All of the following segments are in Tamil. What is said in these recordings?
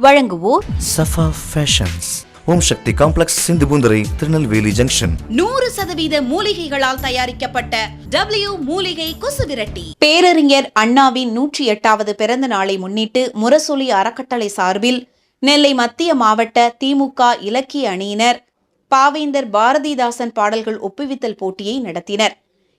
வழங்குவோர் சஃபா ஃபேஷன்ஸ், ஓம் சக்தி காம்ப்ளெக்ஸ், சிந்துபூந்தரை, திருநெல்வேலி ஜங்ஷன். 100% மூலிகைகளால் தயாரிக்கப்பட்ட W மூலிகை கொசு விரட்டி. பேரறிஞர் அண்ணாவின் 108வது பிறந்த நாளை முன்னிட்டு முரசொலி அறக்கட்டளை சார்பில் நெல்லை மத்திய மாவட்ட திமுக இலக்கிய அணியினர் பாவேந்தர் பாரதிதாசன் பாடல்கள் ஒப்புவித்தல் போட்டியை நடத்தினர்.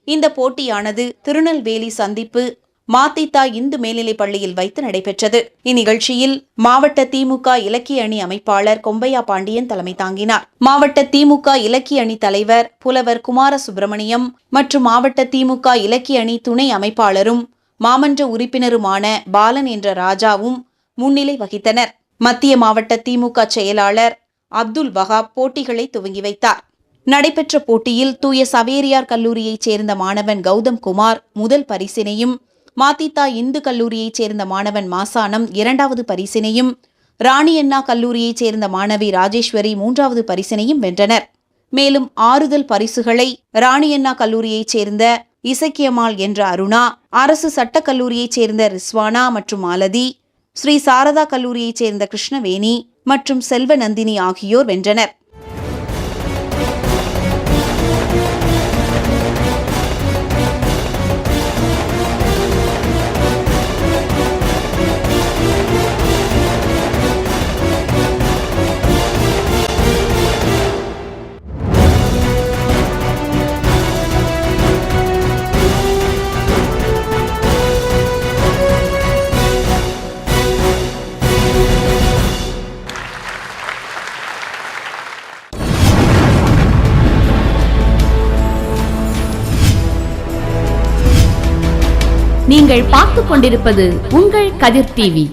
இந்த போட்டியானது திருநெல்வேலி சந்திப்பு மாத்தித்தா இந்து மேல்நிலைப் பள்ளியில் வைத்து நடைபெற்றது. இந்நிகழ்ச்சியில் மாவட்ட திமுக இலக்கிய அணி அமைப்பாளர் கொம்பையா பாண்டியன் தலைமை தாங்கினார். மாவட்ட திமுக இலக்கிய அணி தலைவர் புலவர் குமார சுப்பிரமணியம் மற்றும் மாவட்ட திமுக இலக்கிய அணி துணை அமைப்பாளரும் மாமன்ற உறுப்பினருமான பாலன் என்ற ராஜாவும் முன்னிலை வகித்தனர். மத்திய மாவட்ட திமுக செயலாளர் அப்துல் வஹாப் போட்டிகளை துவங்கி வைத்தார். நடைபெற்ற போட்டியில் தூய சவேரியார் கல்லூரியைச் சேர்ந்த மாணவன் கௌதம் குமார் முதல் பரிசினையும், மாத்தித்தா இந்து கல்லூரியைச் சேர்ந்த மாணவன் மாசானம் 2வது பரிசினையும், ராணியண்ணா கல்லூரியைச் சேர்ந்த மாணவி ராஜேஸ்வரி 3வது பரிசினையும் வென்றனர். மேலும் ஆறுதல் பரிசுகளை ராணியண்ணா கல்லூரியைச் சேர்ந்த இசக்கியம்மாள் என்ற அருணா, அரசு சட்டக் கல்லூரியைச் சேர்ந்த ரிஸ்வானா மற்றும் மாலதி, ஸ்ரீ சாரதா கல்லூரியைச் சேர்ந்த கிருஷ்ணவேணி மற்றும் செல்வ நந்தினி ஆகியோர் வென்றனர். நீங்கள் பார்த்துக் கொண்டிருப்பது உங்கள் கதிர் டிவி.